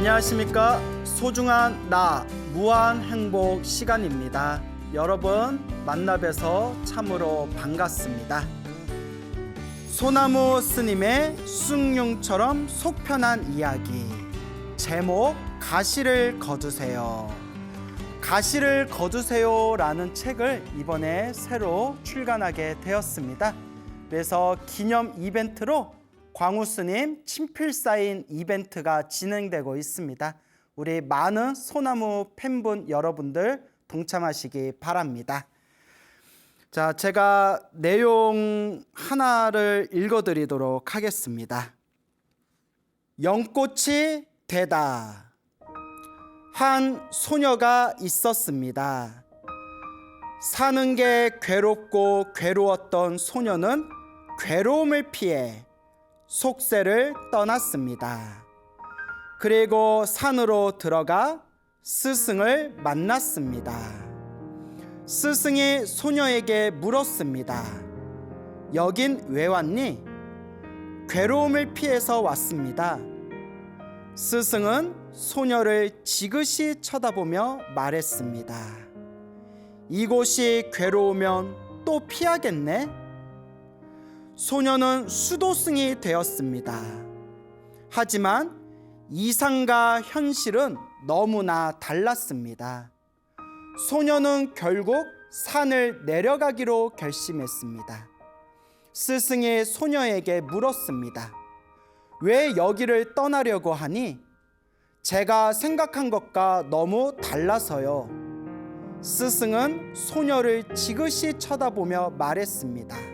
안녕하십니까. 소중한 나 무한 행복 시간입니다. 여러분 만나 뵈서 참으로 반갑습니다. 소나무 스님의 숭늉처럼 속 편한 이야기, 제목 가시를 거두세요. 가시를 거두세요 라는 책을 이번에 새로 출간하게 되었습니다. 그래서 기념 이벤트로 광우 스님 친필 사인 이벤트가 진행되고 있습니다. 우리 많은 소나무 팬분 여러분들 동참하시기 바랍니다. 자, 제가 내용 하나를 읽어드리도록 하겠습니다. 연꽃이 되다. 한 소녀가 있었습니다. 사는 게 괴롭고 괴로웠던 소녀는 괴로움을 피해 속세를 떠났습니다. 그리고 산으로 들어가 스승을 만났습니다. 스승이 소녀에게 물었습니다. 여긴 왜 왔니? 괴로움을 피해서 왔습니다. 스승은 소녀를 지그시 쳐다보며 말했습니다. 이곳이 괴로우면 또 피하겠네? 소녀는 수도승이 되었습니다. 하지만 이상과 현실은 너무나 달랐습니다. 소녀는 결국 산을 내려가기로 결심했습니다. 스승이 소녀에게 물었습니다. 왜 여기를 떠나려고 하니? 제가 생각한 것과 너무 달라서요. 스승은 소녀를 지그시 쳐다보며 말했습니다.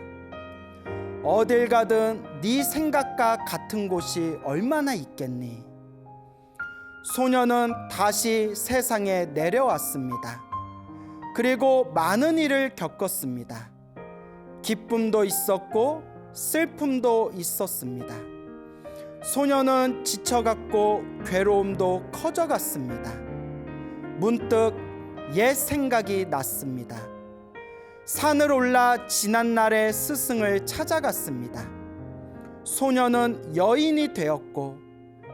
어딜 가든 네 생각과 같은 곳이 얼마나 있겠니? 소녀는 다시 세상에 내려왔습니다. 그리고 많은 일을 겪었습니다. 기쁨도 있었고 슬픔도 있었습니다. 소녀는 지쳐갔고 괴로움도 커져갔습니다. 문득 옛 생각이 났습니다. 산을 올라 지난날의 스승을 찾아갔습니다. 소녀는 여인이 되었고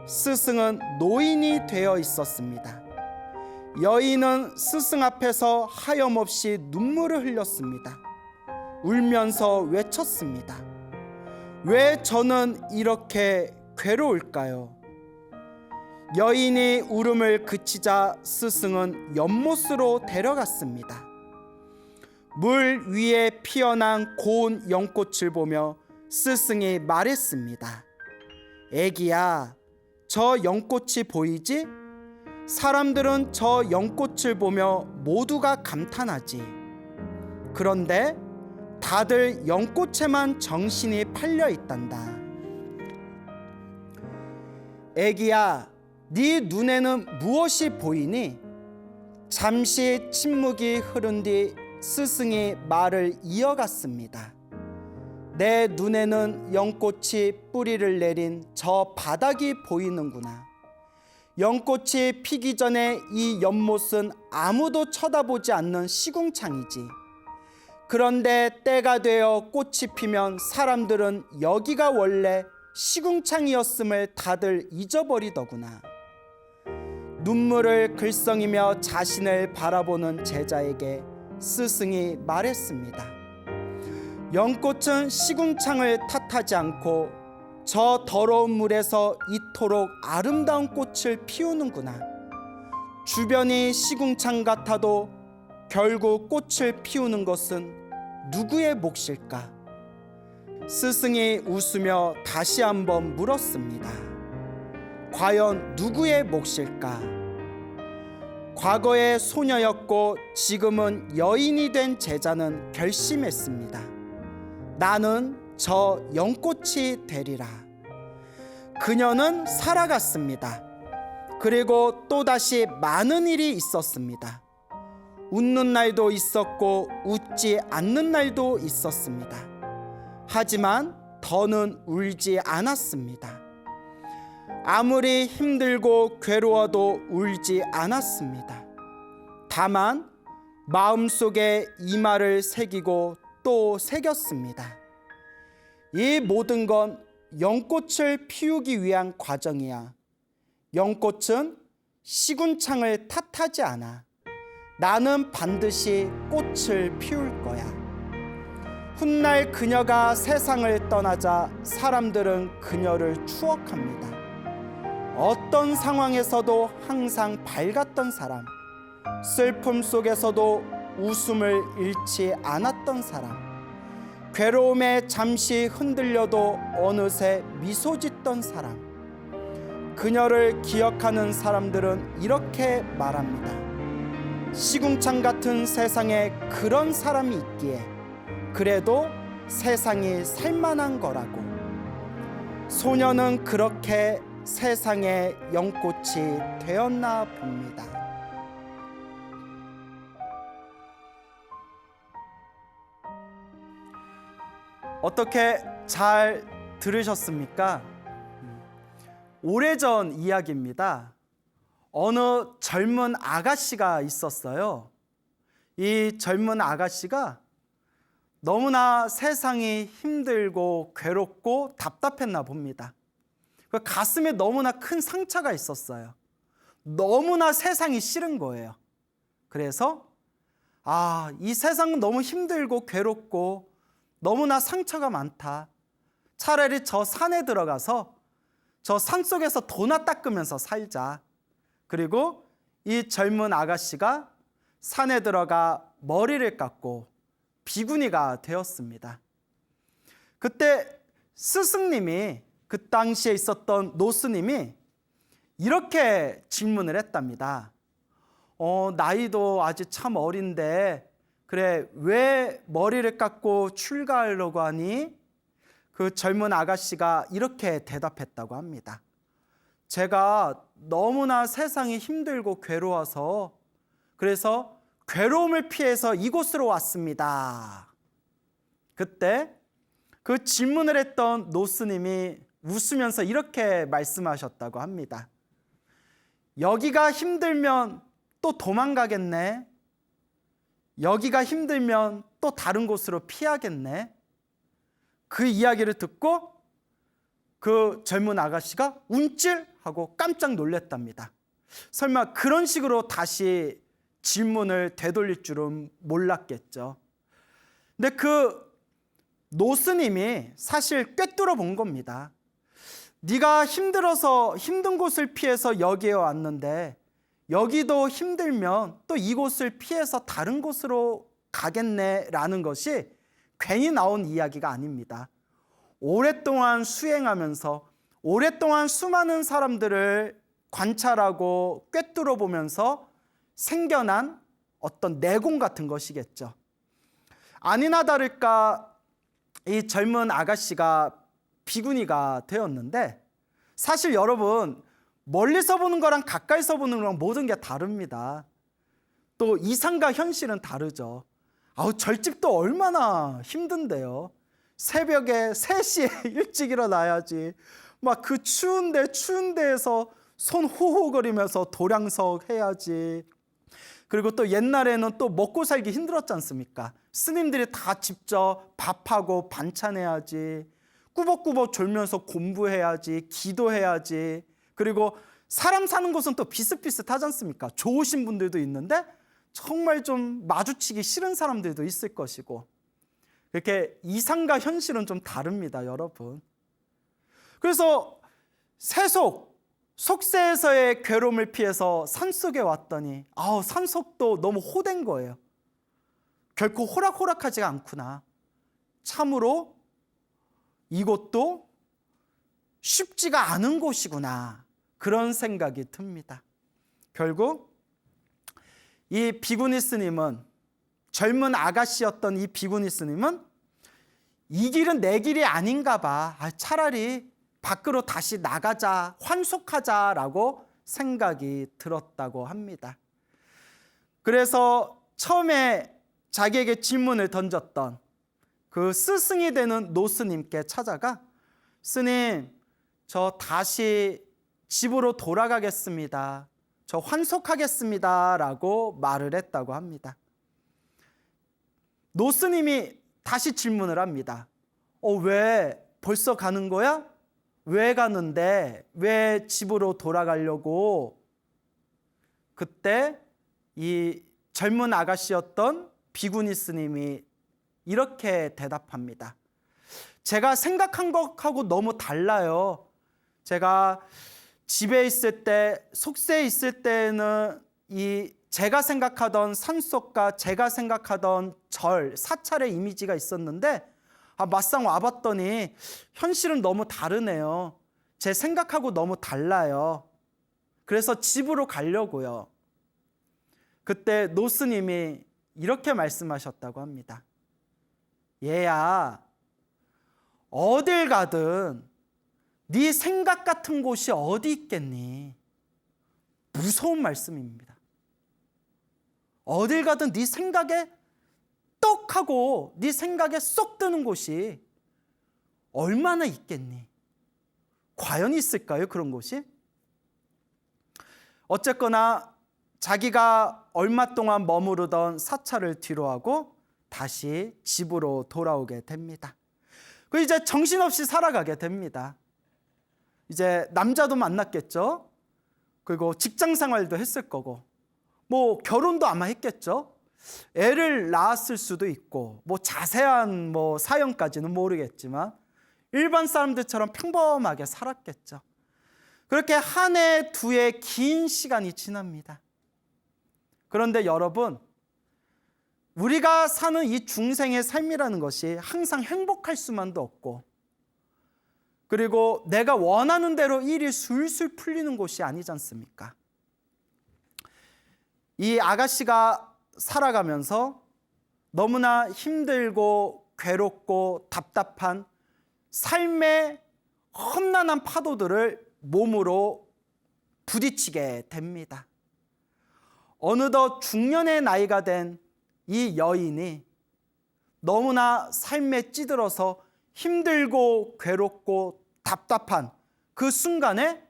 스승은 노인이 되어 있었습니다. 여인은 스승 앞에서 하염없이 눈물을 흘렸습니다. 울면서 외쳤습니다. 왜 저는 이렇게 괴로울까요? 여인이 울음을 그치자 스승은 연못으로 데려갔습니다. 물 위에 피어난 고운 연꽃을 보며 스승이 말했습니다. 애기야, 저 연꽃이 보이지? 사람들은 저 연꽃을 보며 모두가 감탄하지. 그런데 다들 연꽃에만 정신이 팔려 있단다. 애기야, 네 눈에는 무엇이 보이니? 잠시 침묵이 흐른 뒤 스승이 말을 이어갔습니다. 내 눈에는 연꽃이 뿌리를 내린 저 바닥이 보이는구나. 연꽃이 피기 전에 이 연못은 아무도 쳐다보지 않는 시궁창이지. 그런데 때가 되어 꽃이 피면 사람들은 여기가 원래 시궁창이었음을 다들 잊어버리더구나. 눈물을 글썽이며 자신을 바라보는 제자에게 스승이 말했습니다. 연꽃은 시궁창을 탓하지 않고 저 더러운 물에서 이토록 아름다운 꽃을 피우는구나. 주변이 시궁창 같아도 결국 꽃을 피우는 것은 누구의 몫일까? 스승이 웃으며 다시 한번 물었습니다. 과연 누구의 몫일까? 과거의 소녀였고 지금은 여인이 된 제자는 결심했습니다. 나는 저 연꽃이 되리라. 그녀는 살아갔습니다. 그리고 또다시 많은 일이 있었습니다. 웃는 날도 있었고 웃지 않는 날도 있었습니다. 하지만 더는 울지 않았습니다. 아무리 힘들고 괴로워도 울지 않았습니다. 다만 마음속에 이 말을 새기고 또 새겼습니다. 이 모든 건 연꽃을 피우기 위한 과정이야. 연꽃은 시궁창을 탓하지 않아. 나는 반드시 꽃을 피울 거야. 훗날 그녀가 세상을 떠나자 사람들은 그녀를 추억합니다. 어떤 상황에서도 항상 밝았던 사람, 슬픔 속에서도 웃음을 잃지 않았던 사람, 괴로움에 잠시 흔들려도 어느새 미소 짓던 사람. 그녀를 기억하는 사람들은 이렇게 말합니다. 시궁창 같은 세상에 그런 사람이 있기에 그래도 세상이 살만한 거라고. 소녀는 그렇게 세상의 연꽃이 되었나 봅니다. 어떻게 잘 들으셨습니까? 오래전 이야기입니다. 어느 젊은 아가씨가 있었어요. 이 젊은 아가씨가 너무나 세상이 힘들고 괴롭고 답답했나 봅니다. 그 가슴에 너무나 큰 상처가 있었어요. 너무나 세상이 싫은 거예요. 그래서 이 세상은 너무 힘들고 괴롭고 너무나 상처가 많다. 차라리 저 산에 들어가서 저 산속에서 도나 닦으면서 살자. 그리고 이 젊은 아가씨가 산에 들어가 머리를 깎고 비구니가 되었습니다. 그때 스승님이, 그 당시에 있었던 노스님이 이렇게 질문을 했답니다. 나이도 아직 참 어린데 그래 왜 머리를 깎고 출가하려고 하니? 그 젊은 아가씨가 이렇게 대답했다고 합니다. 제가 너무나 세상이 힘들고 괴로워서 그래서 괴로움을 피해서 이곳으로 왔습니다. 그때 그 질문을 했던 노스님이 웃으면서 이렇게 말씀하셨다고 합니다. 여기가 힘들면 또 도망가겠네. 여기가 힘들면 또 다른 곳으로 피하겠네. 그 이야기를 듣고 그 젊은 아가씨가 움찔하고 깜짝 놀랐답니다. 설마 그런 식으로 다시 질문을 되돌릴 줄은 몰랐겠죠. 근데 그 노스님이 사실 꿰뚫어 본 겁니다. 네가 힘들어서 힘든 곳을 피해서 여기에 왔는데 여기도 힘들면 또 이곳을 피해서 다른 곳으로 가겠네라는 것이 괜히 나온 이야기가 아닙니다. 오랫동안 수행하면서 오랫동안 수많은 사람들을 관찰하고 꿰뚫어 보면서 생겨난 어떤 내공 같은 것이겠죠. 아니나 다를까 이 젊은 아가씨가 비구니가 되었는데 사실 여러분 멀리서 보는 거랑 가까이서 보는 거랑 모든 게 다릅니다. 또 이상과 현실은 다르죠. 절집도 얼마나 힘든데요. 새벽에 3시에 일찍 일어나야지. 막 그 추운 데에서 손 호호거리면서 도량석 해야지. 그리고 또 옛날에는 또 먹고 살기 힘들었지 않습니까? 스님들이 다 직접 밥하고 반찬해야지. 꾸벅꾸벅 졸면서 공부해야지. 기도해야지. 그리고 사람 사는 곳은 또 비슷비슷하지 않습니까? 좋으신 분들도 있는데 정말 좀 마주치기 싫은 사람들도 있을 것이고, 이렇게 이상과 현실은 좀 다릅니다, 여러분. 그래서 속세에서의 괴로움을 피해서 산속에 왔더니 산속도 너무 호된 거예요. 결코 호락호락하지가 않구나. 참으로 이곳도 쉽지가 않은 곳이구나. 그런 생각이 듭니다. 결국 이 비구니 스님은, 젊은 아가씨였던 이 비구니 스님은 이 길은 내 길이 아닌가 봐. 차라리 밖으로 다시 나가자, 환속하자라고 생각이 들었다고 합니다. 그래서 처음에 자기에게 질문을 던졌던 그 스승이 되는 노스님께 찾아가, 스님, 저 다시 집으로 돌아가겠습니다. 저 환속하겠습니다 라고 말을 했다고 합니다. 노스님이 다시 질문을 합니다. 왜 벌써 가는 거야? 왜 가는데? 왜 집으로 돌아가려고? 그때 이 젊은 아가씨였던 비구니 스님이 이렇게 대답합니다. 제가 생각한 것하고 너무 달라요. 제가 집에 있을 때, 속세에 있을 때는 제가 생각하던 산속과 제가 생각하던 절, 사찰의 이미지가 있었는데 막상 와봤더니 현실은 너무 다르네요. 제 생각하고 너무 달라요. 그래서 집으로 가려고요. 그때 노스님이 이렇게 말씀하셨다고 합니다. 얘야, 어딜 가든 네 생각 같은 곳이 어디 있겠니? 무서운 말씀입니다. 어딜 가든 네 생각에 똑 하고 네 생각에 쏙 드는 곳이 얼마나 있겠니? 과연 있을까요? 그런 곳이? 어쨌거나 자기가 얼마 동안 머무르던 사찰을 뒤로하고 다시 집으로 돌아오게 됩니다. 그 이제 정신없이 살아가게 됩니다. 이제 남자도 만났겠죠. 그리고 직장 생활도 했을 거고, 뭐 결혼도 아마 했겠죠. 애를 낳았을 수도 있고, 뭐 자세한 뭐 사연까지는 모르겠지만 일반 사람들처럼 평범하게 살았겠죠. 그렇게 한 해, 두 해 긴 시간이 지납니다. 그런데 여러분, 우리가 사는 이 중생의 삶이라는 것이 항상 행복할 수만도 없고, 그리고 내가 원하는 대로 일이 술술 풀리는 곳이 아니지 않습니까? 이 아가씨가 살아가면서 너무나 힘들고 괴롭고 답답한 삶의 험난한 파도들을 몸으로 부딪히게 됩니다. 어느덧 중년의 나이가 된 이 여인이 너무나 삶에 찌들어서 힘들고 괴롭고 답답한 그 순간에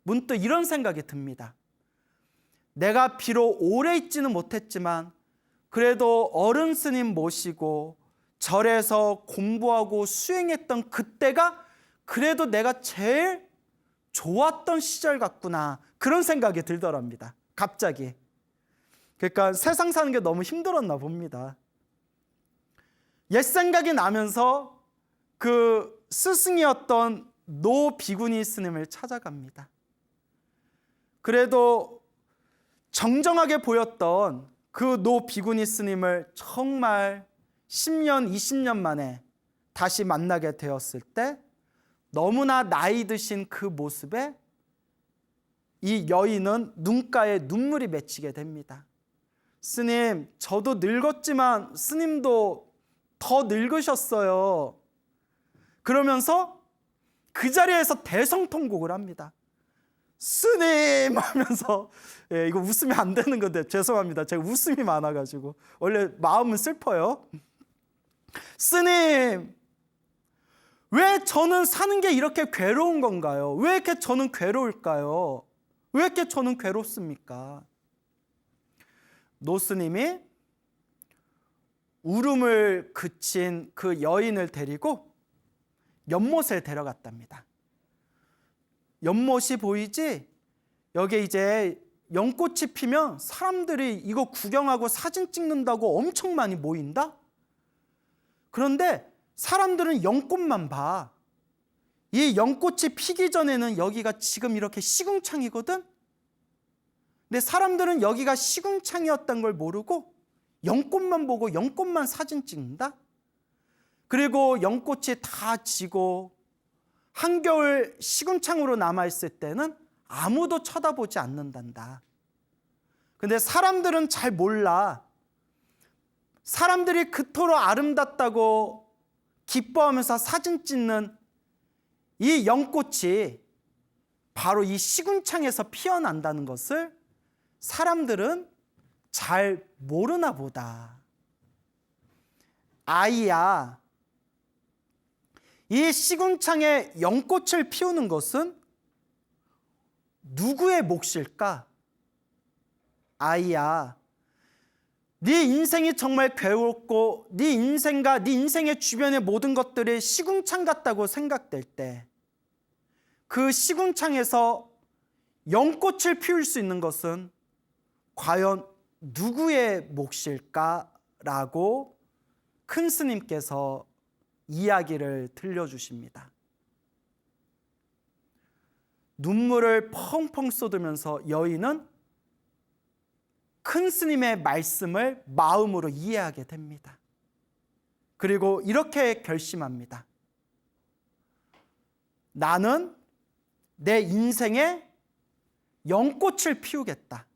문득 이런 생각이 듭니다. 내가 비록 오래 있지는 못했지만 그래도 어른 스님 모시고 절에서 공부하고 수행했던 그때가 그래도 내가 제일 좋았던 시절 같구나, 그런 생각이 들더랍니다. 갑자기. 그러니까 세상 사는 게 너무 힘들었나 봅니다. 옛 생각이 나면서 그 스승이었던 노 비구니 스님을 찾아갑니다. 그래도 정정하게 보였던 그 노 비구니 스님을 정말 10년, 20년 만에 다시 만나게 되었을 때 너무나 나이 드신 그 모습에 이 여인은 눈가에 눈물이 맺히게 됩니다. 스님, 저도 늙었지만 스님도 더 늙으셨어요. 그러면서 그 자리에서 대성통곡을 합니다. 스님 하면서, 이거 웃으면 안 되는 건데 죄송합니다. 제가 웃음이 많아가지고 원래 마음은 슬퍼요. 스님, 왜 저는 사는 게 이렇게 괴로운 건가요? 왜 이렇게 저는 괴로울까요? 왜 이렇게 저는 괴롭습니까? 노스님이 울음을 그친 그 여인을 데리고 연못에 데려갔답니다. 연못이 보이지? 여기 이제 연꽃이 피면 사람들이 이거 구경하고 사진 찍는다고 엄청 많이 모인다? 그런데 사람들은 연꽃만 봐. 이 연꽃이 피기 전에는 여기가 지금 이렇게 시궁창이거든? 근데 사람들은 여기가 시궁창이었던 걸 모르고 연꽃만 보고 연꽃만 사진 찍는다? 그리고 연꽃이 다 지고 한겨울 시궁창으로 남아있을 때는 아무도 쳐다보지 않는단다. 근데 사람들은 잘 몰라. 사람들이 그토록 아름답다고 기뻐하면서 사진 찍는 이 연꽃이 바로 이 시궁창에서 피어난다는 것을 사람들은 잘 모르나 보다. 아이야, 이 시궁창에 연꽃을 피우는 것은 누구의 몫일까? 아이야, 네 인생이 정말 괴롭고 네 인생과 네 인생의 주변의 모든 것들이 시궁창 같다고 생각될 때 그 시궁창에서 연꽃을 피울 수 있는 것은 과연 누구의 몫일까라고 큰 스님께서 이야기를 들려주십니다. 눈물을 펑펑 쏟으면서 여인은 큰 스님의 말씀을 마음으로 이해하게 됩니다. 그리고 이렇게 결심합니다. 나는 내 인생에 연꽃을 피우겠다.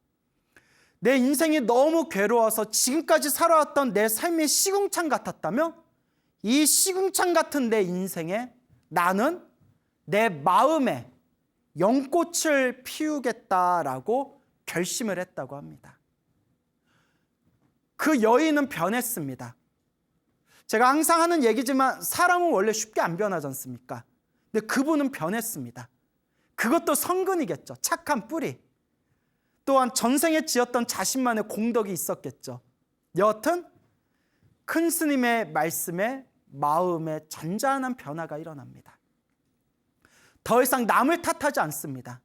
내 인생이 너무 괴로워서 지금까지 살아왔던 내 삶이 시궁창 같았다면 이 시궁창 같은 내 인생에 나는 내 마음에 연꽃을 피우겠다라고 결심을 했다고 합니다. 그 여인은 변했습니다. 제가 항상 하는 얘기지만 사람은 원래 쉽게 안 변하지 않습니까? 근데 그분은 변했습니다. 그것도 성근이겠죠. 착한 뿌리. 또한 전생에 지었던 자신만의 공덕이 있었겠죠. 여하튼 큰 스님의 말씀에 마음에 잔잔한 변화가 일어납니다. 더 이상 남을 탓하지 않습니다.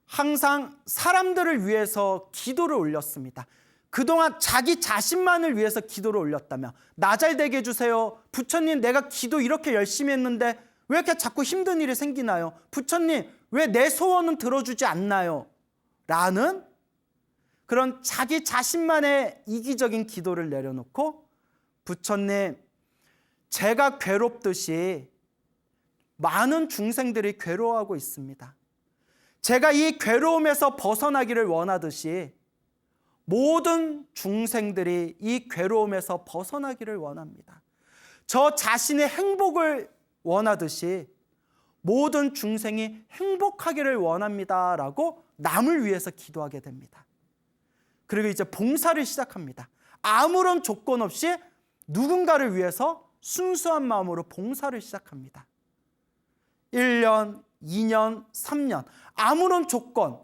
항상 사람들을 위해서 기도를 올렸습니다. 그동안 자기 자신만을 위해서 기도를 올렸다며 나 잘 되게 해주세요. 부처님 내가 기도 이렇게 열심히 했는데 왜 이렇게 자꾸 힘든 일이 생기나요? 부처님 왜 내 소원은 들어주지 않나요? 라는 그런 자기 자신만의 이기적인 기도를 내려놓고 부처님 제가 괴롭듯이 많은 중생들이 괴로워하고 있습니다. 제가 이 괴로움에서 벗어나기를 원하듯이 모든 중생들이 이 괴로움에서 벗어나기를 원합니다. 저 자신의 행복을 원하듯이 모든 중생이 행복하기를 원합니다라고 남을 위해서 기도하게 됩니다. 그리고 이제 봉사를 시작합니다. 아무런 조건 없이 누군가를 위해서 순수한 마음으로 봉사를 시작합니다. 1년, 2년, 3년 아무런 조건,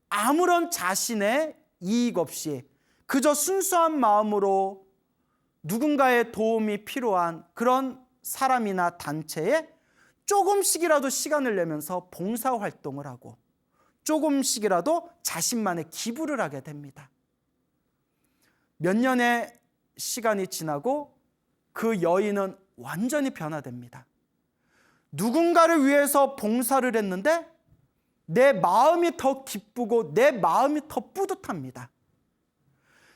아무런 자신의 이익 없이 그저 순수한 마음으로 누군가의 도움이 필요한 그런 사람이나 단체에 조금씩이라도 시간을 내면서 봉사활동을 하고 조금씩이라도 자신만의 기부를 하게 됩니다. 몇 년의 시간이 지나고 그 여인은 완전히 변화됩니다. 누군가를 위해서 봉사를 했는데 내 마음이 더 기쁘고 내 마음이 더 뿌듯합니다.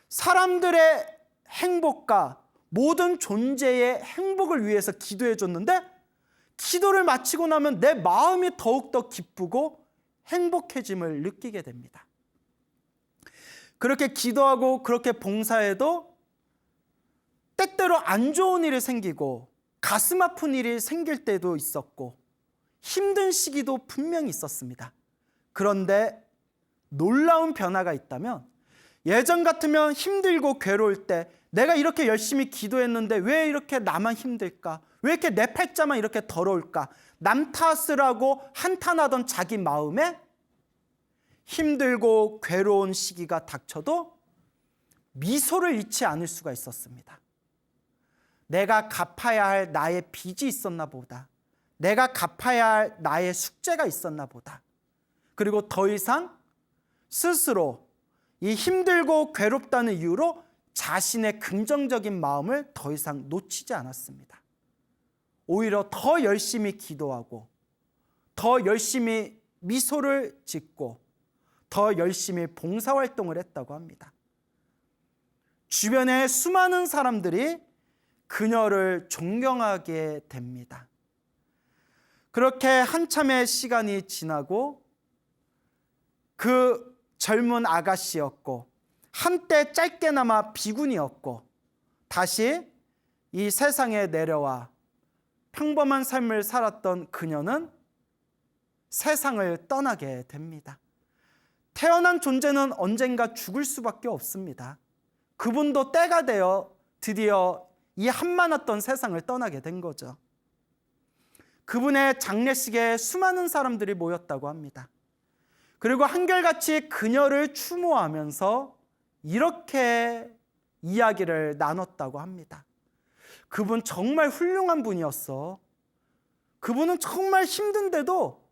사람들의 행복과 모든 존재의 행복을 위해서 기도해 줬는데 기도를 마치고 나면 내 마음이 더욱더 기쁘고 행복해짐을 느끼게 됩니다. 그렇게 기도하고 그렇게 봉사해도 때때로 안 좋은 일이 생기고 가슴 아픈 일이 생길 때도 있었고 힘든 시기도 분명히 있었습니다. 그런데 놀라운 변화가 있다면 예전 같으면 힘들고 괴로울 때 내가 이렇게 열심히 기도했는데 왜 이렇게 나만 힘들까? 왜 이렇게 내 팔자만 이렇게 더러울까? 남 탓을 하고 한탄하던 자기 마음에 힘들고 괴로운 시기가 닥쳐도 미소를 잃지 않을 수가 있었습니다. 내가 갚아야 할 나의 빚이 있었나 보다. 내가 갚아야 할 나의 숙제가 있었나 보다. 그리고 더 이상 스스로 이 힘들고 괴롭다는 이유로 자신의 긍정적인 마음을 더 이상 놓치지 않았습니다. 오히려 더 열심히 기도하고 더 열심히 미소를 짓고 더 열심히 봉사활동을 했다고 합니다. 주변에 수많은 사람들이 그녀를 존경하게 됩니다. 그렇게 한참의 시간이 지나고 그 젊은 아가씨였고 한때 짧게나마 비군이었고 다시 이 세상에 내려와 평범한 삶을 살았던 그녀는 세상을 떠나게 됩니다. 태어난 존재는 언젠가 죽을 수밖에 없습니다. 그분도 때가 되어 드디어 이 한만했던 세상을 떠나게 된 거죠. 그분의 장례식에 수많은 사람들이 모였다고 합니다. 그리고 한결같이 그녀를 추모하면서 이렇게 이야기를 나눴다고 합니다. 그분 정말 훌륭한 분이었어. 그분은 정말 힘든데도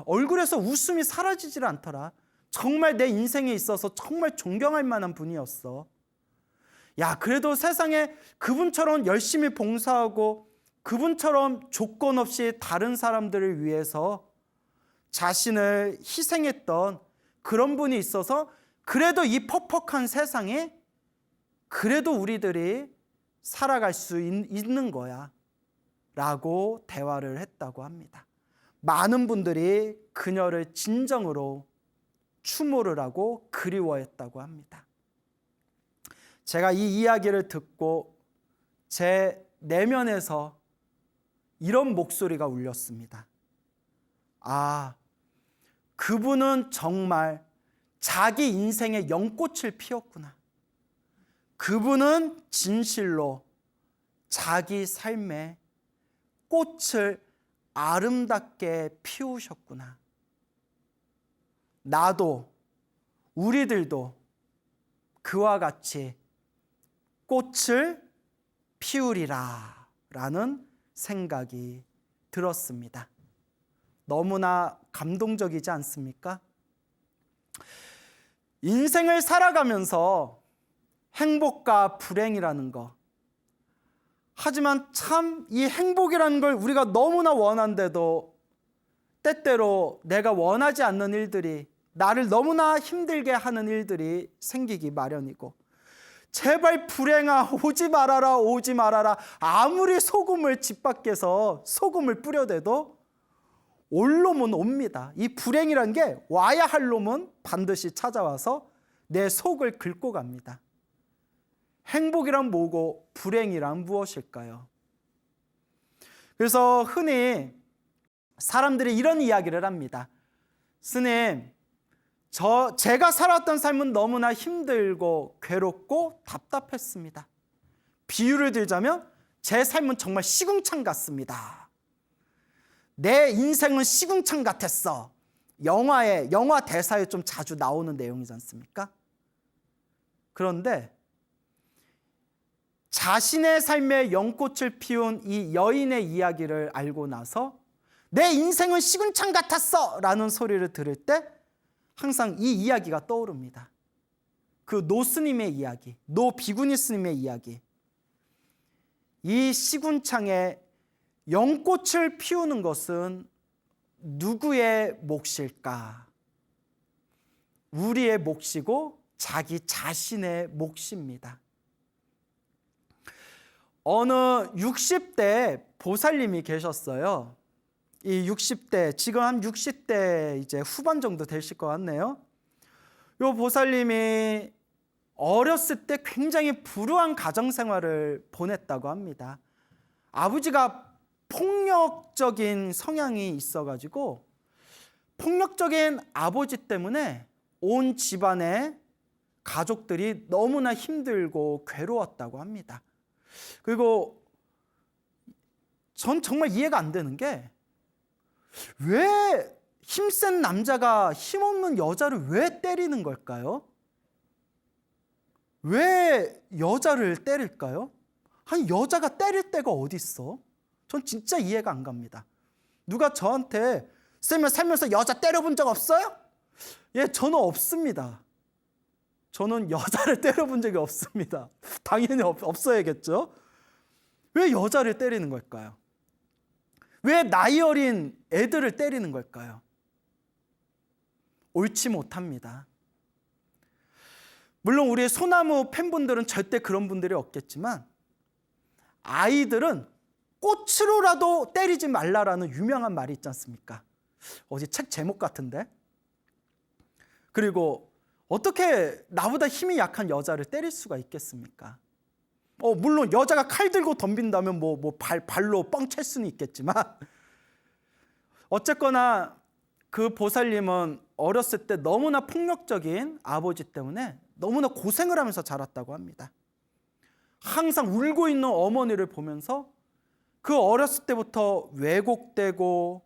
얼굴에서 웃음이 사라지질 않더라. 정말 내 인생에 있어서 정말 존경할 만한 분이었어. 야, 그래도 세상에 그분처럼 열심히 봉사하고 그분처럼 조건 없이 다른 사람들을 위해서 자신을 희생했던 그런 분이 있어서 그래도 이 퍽퍽한 세상에 그래도 우리들이 살아갈 수 있는 거야 라고 대화를 했다고 합니다. 많은 분들이 그녀를 진정으로 추모를 하고 그리워했다고 합니다. 제가 이 이야기를 듣고 제 내면에서 이런 목소리가 울렸습니다. 그분은 정말 자기 인생의 연꽃을 피웠구나. 그분은 진실로 자기 삶의 꽃을 아름답게 피우셨구나. 나도, 우리들도 그와 같이 꽃을 피우리라 라는 생각이 들었습니다. 너무나 감동적이지 않습니까? 인생을 살아가면서 행복과 불행이라는 거, 하지만 참 이 행복이라는 걸 우리가 너무나 원한데도 때때로 내가 원하지 않는 일들이, 나를 너무나 힘들게 하는 일들이 생기기 마련이고, 제발 불행아 오지 말아라 오지 말아라, 아무리 소금을 집 밖에서 소금을 뿌려대도 올 놈은 옵니다. 이 불행이라는 게 와야 할 놈은 반드시 찾아와서 내 속을 긁고 갑니다. 행복이란 뭐고 불행이란 무엇일까요? 그래서 흔히 사람들이 이런 이야기를 합니다. 스님, 제가 살았던 삶은 너무나 힘들고 괴롭고 답답했습니다. 비유를 들자면 제 삶은 정말 시궁창 같습니다. 내 인생은 시궁창 같았어. 영화 대사에 좀 자주 나오는 내용이지 않습니까? 그런데 자신의 삶에 연꽃을 피운 이 여인의 이야기를 알고 나서 내 인생은 시궁창 같았어 라는 소리를 들을 때 항상 이 이야기가 떠오릅니다. 그 노 스님의 이야기, 노 비구니 스님의 이야기. 이 시궁창에 연꽃을 피우는 것은 누구의 몫일까? 우리의 몫이고 자기 자신의 몫입니다. 어느 60대 보살님이 계셨어요. 이 60대, 지금 한 60대 이제 후반 정도 되실 것 같네요. 이 보살님이 어렸을 때 굉장히 불우한 가정생활을 보냈다고 합니다. 아버지가 폭력적인 성향이 있어가지고 폭력적인 아버지 때문에 온 집안의 가족들이 너무나 힘들고 괴로웠다고 합니다. 그리고 전 정말 이해가 안 되는 게, 왜 힘센 남자가 힘없는 여자를 왜 때리는 걸까요? 왜 여자를 때릴까요? 아니, 여자가 때릴 때가 어디 있어? 전 진짜 이해가 안 갑니다. 누가 저한테 쌤이 살면서 여자 때려본 적 없어요? 예, 저는 없습니다. 저는 여자를 때려본 적이 없습니다. 당연히 없어야겠죠? 왜 여자를 때리는 걸까요? 왜 나이 어린 애들을 때리는 걸까요? 옳지 못합니다. 물론 우리 소나무 팬분들은 절대 그런 분들이 없겠지만, 아이들은 꽃으로라도 때리지 말라라는 유명한 말이 있지 않습니까? 어디 책 제목 같은데? 그리고 어떻게 나보다 힘이 약한 여자를 때릴 수가 있겠습니까? 물론 여자가 칼 들고 덤빈다면 발로 뻥 찰 수는 있겠지만, 어쨌거나 그 보살님은 어렸을 때 너무나 폭력적인 아버지 때문에 너무나 고생을 하면서 자랐다고 합니다. 항상 울고 있는 어머니를 보면서 그 어렸을 때부터 왜곡되고,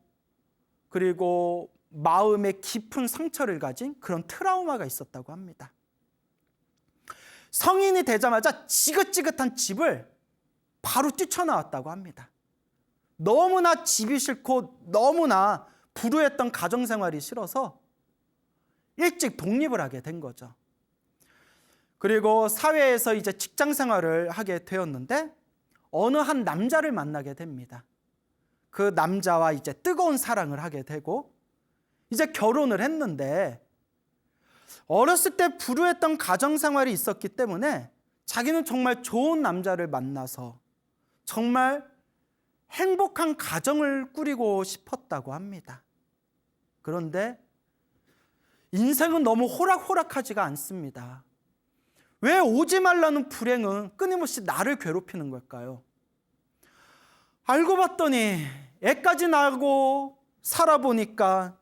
그리고 마음에 깊은 상처를 가진 그런 트라우마가 있었다고 합니다. 성인이 되자마자 지긋지긋한 집을 바로 뛰쳐나왔다고 합니다. 너무나 집이 싫고 너무나 불우했던 가정생활이 싫어서 일찍 독립을 하게 된 거죠. 그리고 사회에서 이제 직장생활을 하게 되었는데 어느 한 남자를 만나게 됩니다. 그 남자와 이제 뜨거운 사랑을 하게 되고 이제 결혼을 했는데 어렸을 때 불우했던 가정생활이 있었기 때문에 자기는 정말 좋은 남자를 만나서 정말 행복한 가정을 꾸리고 싶었다고 합니다. 그런데 인생은 너무 호락호락하지가 않습니다. 왜 오지 말라는 불행은 끊임없이 나를 괴롭히는 걸까요? 알고 봤더니 애까지 낳고 살아보니까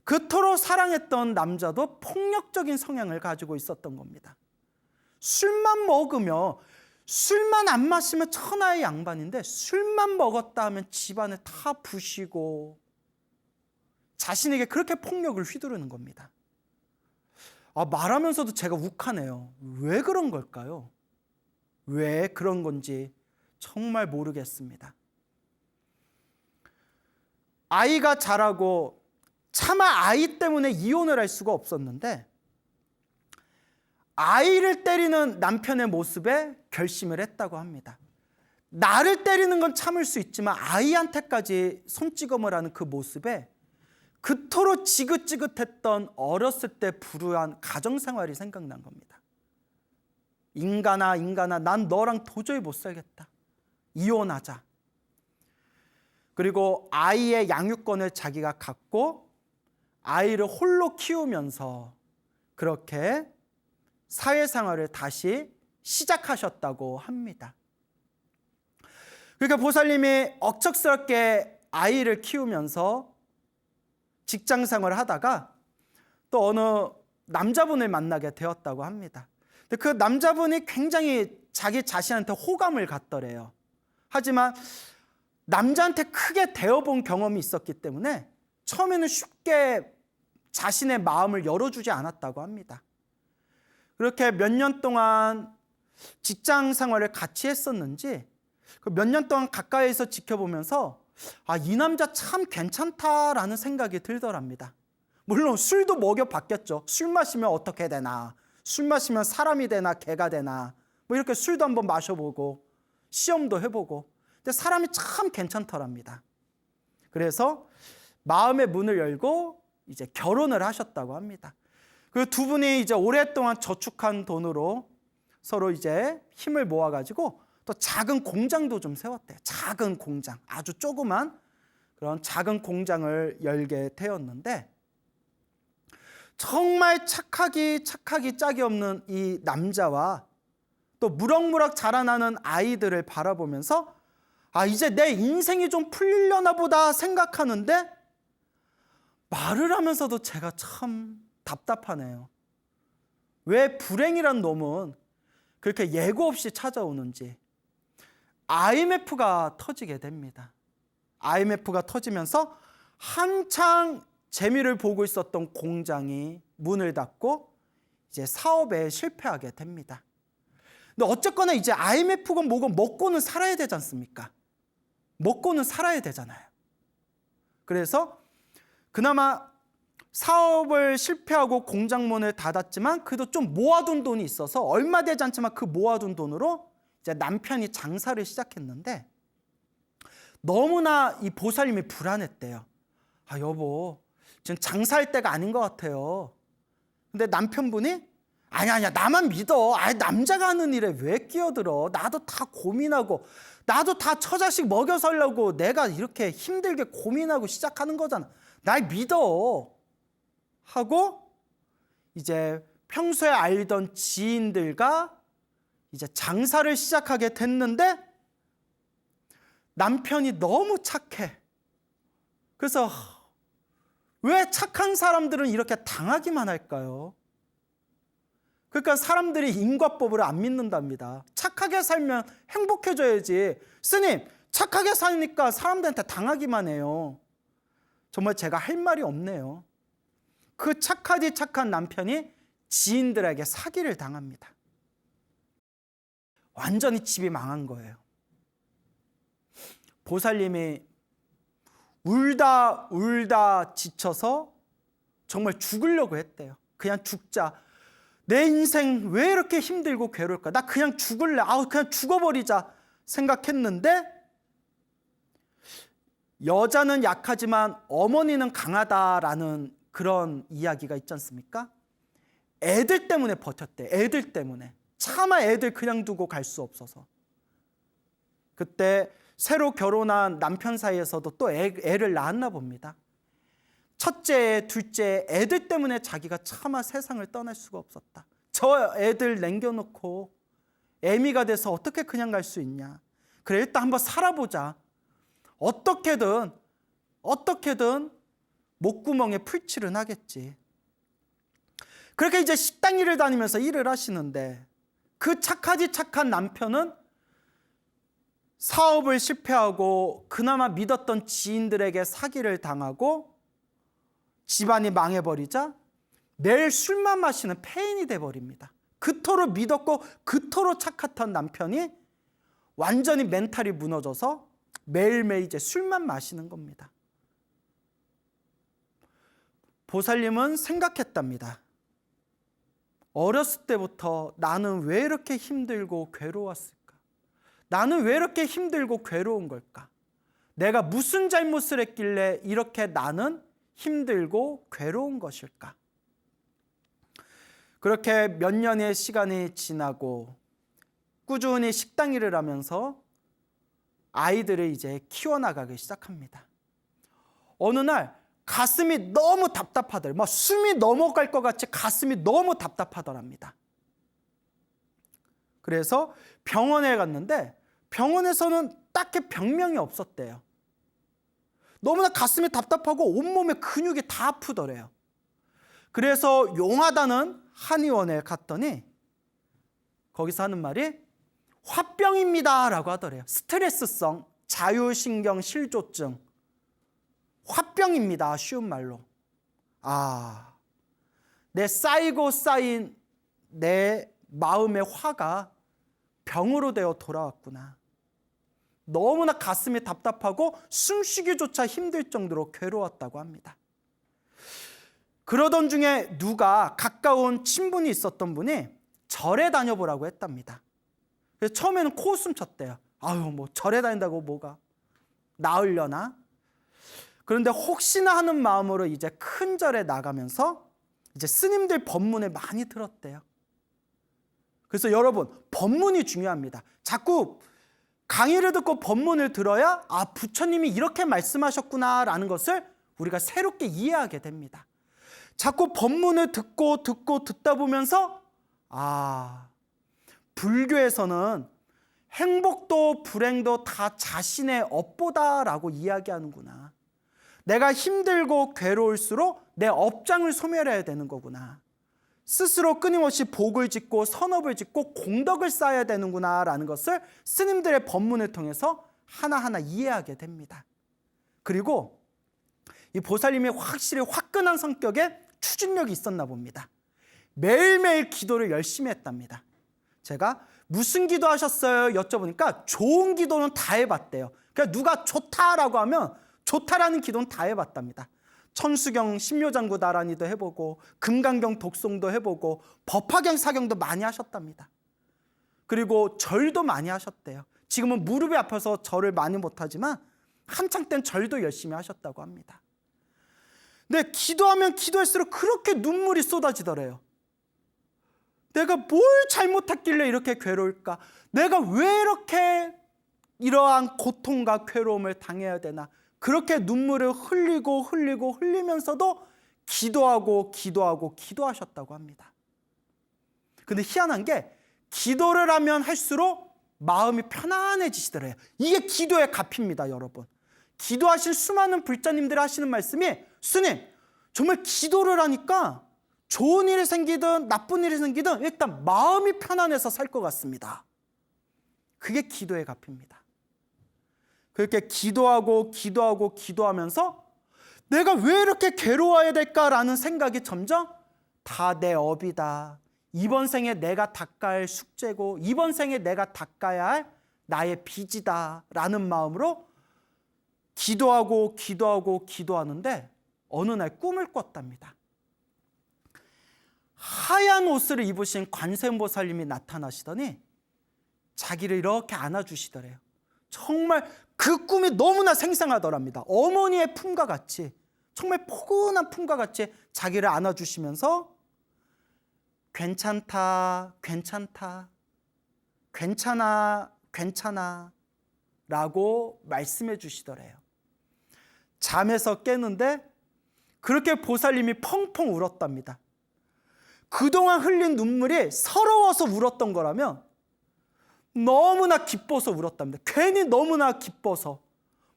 그토록 사랑했던 남자도 폭력적인 성향을 가지고 있었던 겁니다. 술만 먹으며 술만 안 마시면 천하의 양반인데 술만 먹었다 하면 집안에 다 부시고 자신에게 그렇게 폭력을 휘두르는 겁니다. 말하면서도 제가 욱하네요. 왜 그런 걸까요? 왜 그런 건지 정말 모르겠습니다. 아이가 자라고 차마 아이 때문에 이혼을 할 수가 없었는데 아이를 때리는 남편의 모습에 결심을 했다고 합니다. 나를 때리는 건 참을 수 있지만 아이한테까지 손찌검을 하는 그 모습에 그토록 지긋지긋했던 어렸을 때 불우한 가정생활이 생각난 겁니다. 인간아 난 너랑 도저히 못 살겠다. 이혼하자. 그리고 아이의 양육권을 자기가 갖고 아이를 홀로 키우면서 그렇게 사회생활을 다시 시작하셨다고 합니다. 그러니까 보살님이 억척스럽게 아이를 키우면서 직장생활을 하다가 또 어느 남자분을 만나게 되었다고 합니다. 근데 그 남자분이 굉장히 자기 자신한테 호감을 갖더래요. 하지만 남자한테 크게 대어본 경험이 있었기 때문에 처음에는 쉽게 자신의 마음을 열어주지 않았다고 합니다. 그렇게 몇 년 동안 직장 생활을 같이 했었는지 몇 년 동안 가까이에서 지켜보면서 이 남자 참 괜찮다라는 생각이 들더랍니다. 물론 술도 먹여봤겠죠. 술 마시면 어떻게 되나, 술 마시면 사람이 되나 개가 되나, 이렇게 술도 한번 마셔보고 시험도 해보고. 근데 사람이 참 괜찮더랍니다. 그래서 마음의 문을 열고 이제 결혼을 하셨다고 합니다. 그 두 분이 이제 오랫동안 저축한 돈으로 서로 이제 힘을 모아가지고 또 작은 공장도 좀 세웠대요. 작은 공장, 아주 조그만 그런 작은 공장을 열게 되었는데 정말 착하기 짝이 없는 이 남자와 또 무럭무럭 자라나는 아이들을 바라보면서 이제 내 인생이 좀 풀리려나 보다 생각하는데 말을 하면서도 제가 참 답답하네요. 왜 불행이란 놈은 그렇게 예고 없이 찾아오는지. IMF가 터지게 됩니다. IMF가 터지면서 한창 재미를 보고 있었던 공장이 문을 닫고 이제 사업에 실패하게 됩니다. 근데 어쨌거나 이제 IMF건 뭐건 먹고는 살아야 되지 않습니까? 먹고는 살아야 되잖아요. 그래서 그나마 사업을 실패하고 공장 문을 닫았지만 그래도 좀 모아둔 돈이 있어서 얼마 되지 않지만 그 모아둔 돈으로 이제 남편이 장사를 시작했는데 너무나 이 보살님이 불안했대요. 여보, 지금 장사할 때가 아닌 것 같아요. 근데 남편분이 아니야 나만 믿어. 남자가 하는 일에 왜 끼어들어. 나도 다 고민하고 나도 다 처자식 먹여 살려고 내가 이렇게 힘들게 고민하고 시작하는 거잖아. 날 믿어. 하고 이제 평소에 알던 지인들과 이제 장사를 시작하게 됐는데 남편이 너무 착해. 그래서 왜 착한 사람들은 이렇게 당하기만 할까요? 그러니까 사람들이 인과법을 안 믿는답니다. 착하게 살면 행복해져야지. 스님, 착하게 사니까 사람들한테 당하기만 해요. 정말 제가 할 말이 없네요. 그 착하디 착한 남편이 지인들에게 사기를 당합니다. 완전히 집이 망한 거예요. 보살님이 울다 울다 지쳐서 정말 죽으려고 했대요. 그냥 죽자. 내 인생 왜 이렇게 힘들고 괴로울까? 나 그냥 죽을래. 그냥 죽어버리자 생각했는데, 여자는 약하지만 어머니는 강하다라는 그런 이야기가 있지 않습니까? 애들 때문에 버텼대. 애들 때문에. 차마 애들 그냥 두고 갈 수 없어서. 그때 새로 결혼한 남편 사이에서도 또 애를 낳았나 봅니다. 첫째, 둘째 애들 때문에 자기가 차마 세상을 떠날 수가 없었다. 저 애들 남겨놓고 애미가 돼서 어떻게 그냥 갈 수 있냐. 그래, 일단 한번 살아보자. 어떻게든 목구멍에 풀칠은 하겠지. 그렇게 이제 식당 일을 다니면서 일을 하시는데, 그 착한 남편은 사업을 실패하고 그나마 믿었던 지인들에게 사기를 당하고 집안이 망해버리자 매일 술만 마시는 폐인이 돼버립니다. 그토록 믿었고 그토록 착했던 남편이 완전히 멘탈이 무너져서 매일매일 이제 술만 마시는 겁니다. 보살님은 생각했답니다. 어렸을 때부터 나는 왜 이렇게 힘들고 괴로웠을까? 나는 왜 이렇게 힘들고 괴로운 걸까? 내가 무슨 잘못을 했길래 이렇게 나는 힘들고 괴로운 것일까? 그렇게 몇 년의 시간이 지나고 꾸준히 식당 일을 하면서 아이들을 이제 키워나가기 시작합니다. 어느 날 가슴이 너무 답답하더래요. 막 숨이 넘어갈 것 같이 가슴이 너무 답답하더랍니다. 그래서 병원에 갔는데 병원에서는 딱히 병명이 없었대요. 너무나 가슴이 답답하고 온몸에 근육이 다 아프더래요. 그래서 용하다는 한의원에 갔더니 거기서 하는 말이 화병입니다 라고 하더래요. 스트레스성 자율신경실조증, 화병입니다. 쉬운 말로. 내 쌓이고 쌓인 내 마음의 화가 병으로 되어 돌아왔구나. 너무나 가슴이 답답하고 숨쉬기조차 힘들 정도로 괴로웠다고 합니다. 그러던 중에 누가 가까운 친분이 있었던 분이 절에 다녀보라고 했답니다. 그래서 처음에는 코웃음 쳤대요. 뭐 절에 다닌다고 뭐가 나으려나? 그런데 혹시나 하는 마음으로 이제 큰 절에 나가면서 이제 스님들 법문을 많이 들었대요. 그래서 여러분, 법문이 중요합니다. 자꾸 강의를 듣고 법문을 들어야 부처님이 이렇게 말씀하셨구나라는 것을 우리가 새롭게 이해하게 됩니다. 자꾸 법문을 듣다 보면서 불교에서는 행복도 불행도 다 자신의 업보다라고 이야기하는구나. 내가 힘들고 괴로울수록 내 업장을 소멸해야 되는 거구나. 스스로 끊임없이 복을 짓고 선업을 짓고 공덕을 쌓아야 되는구나 라는 것을 스님들의 법문을 통해서 하나하나 이해하게 됩니다. 그리고 이 보살님이 확실히 화끈한 성격에 추진력이 있었나 봅니다. 매일매일 기도를 열심히 했답니다. 제가 무슨 기도 하셨어요? 여쭤보니까 좋은 기도는 다 해봤대요. 그러니까 누가 좋다라고 하면 좋다라는 기도는 다 해봤답니다. 천수경 신묘장구 나란히도 해보고 금강경 독송도 해보고 법화경 사경도 많이 하셨답니다. 그리고 절도 많이 하셨대요. 지금은 무릎이 아파서 절을 많이 못하지만 한창 땐 절도 열심히 하셨다고 합니다. 근데 기도하면 기도할수록 그렇게 눈물이 쏟아지더래요. 내가 뭘 잘못했길래 이렇게 괴로울까? 내가 왜 이렇게 이러한 고통과 괴로움을 당해야 되나? 그렇게 눈물을 흘리면서도 기도하셨다고 합니다. 근데 희한한 게 기도를 하면 할수록 마음이 편안해지시더래요. 이게 기도의 값입니다, 여러분. 기도하신 수많은 불자님들이 하시는 말씀이 스님, 정말 기도를 하니까 좋은 일이 생기든 나쁜 일이 생기든 일단 마음이 편안해서 살 것 같습니다. 그게 기도의 값입니다. 그렇게 기도하면서 내가 왜 이렇게 괴로워야 될까라는 생각이 점점 다 내 업이다. 이번 생에 내가 닦아야 할 숙제고 이번 생에 내가 닦아야 할 나의 빚이다 라는 마음으로 기도하는데 어느 날 꿈을 꿨답니다. 하얀 옷을 입으신 관세음보살님이 나타나시더니 자기를 이렇게 안아주시더래요. 정말 그 꿈이 너무나 생생하더랍니다. 어머니의 품과 같이, 정말 포근한 품과 같이 자기를 안아주시면서 괜찮다, 괜찮다, 괜찮아, 괜찮아 라고 말씀해 주시더래요. 잠에서 깨는데 그렇게 보살님이 펑펑 울었답니다. 그동안 흘린 눈물이 서러워서 울었던 거라면 너무나 기뻐서 울었답니다. 괜히 너무나 기뻐서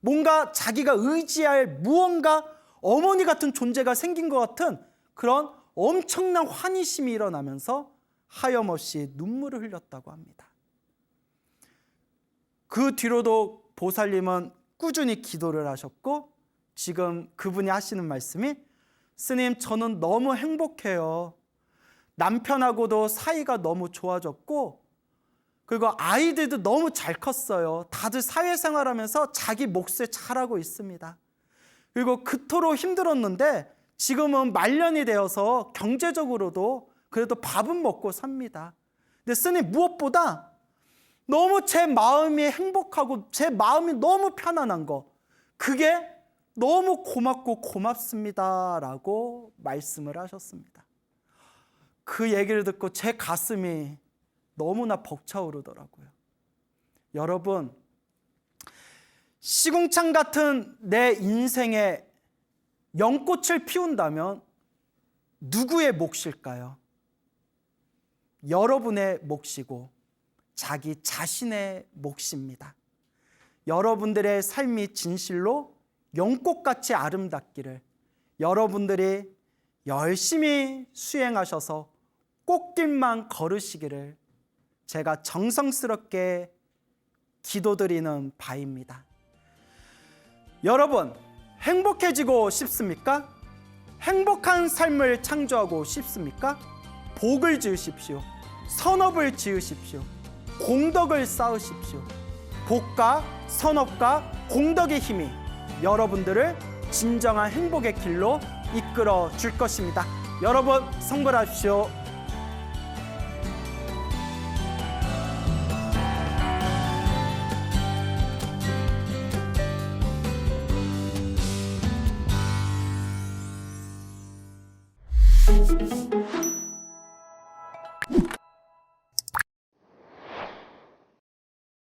뭔가 자기가 의지할 무언가 어머니 같은 존재가 생긴 것 같은 그런 엄청난 환희심이 일어나면서 하염없이 눈물을 흘렸다고 합니다. 그 뒤로도 보살님은 꾸준히 기도를 하셨고 지금 그분이 하시는 말씀이 스님, 저는 너무 행복해요. 남편하고도 사이가 너무 좋아졌고 그리고 아이들도 너무 잘 컸어요. 다들 사회생활하면서 자기 몫을 잘하고 있습니다. 그리고 그토록 힘들었는데 지금은 말년이 되어서 경제적으로도 그래도 밥은 먹고 삽니다. 근데 스님, 무엇보다 너무 제 마음이 행복하고 제 마음이 너무 편안한 거, 그게 너무 고맙고 고맙습니다 라고 말씀을 하셨습니다. 그 얘기를 듣고 제 가슴이 너무나 벅차오르더라고요. 여러분, 시궁창 같은 내 인생에 연꽃을 피운다면 누구의 몫일까요? 여러분의 몫이고 자기 자신의 몫입니다. 여러분들의 삶이 진실로 연꽃같이 아름답기를 여러분들이 열심히 수행하셔서 꽃길만 걸으시기를 제가 정성스럽게 기도드리는 바입니다. 여러분, 행복해지고 싶습니까? 행복한 삶을 창조하고 싶습니까? 복을 지으십시오. 선업을 지으십시오. 공덕을 쌓으십시오. 복과 선업과 공덕의 힘이 여러분들을 진정한 행복의 길로 이끌어 줄 것입니다. 여러분, 성불하십시오.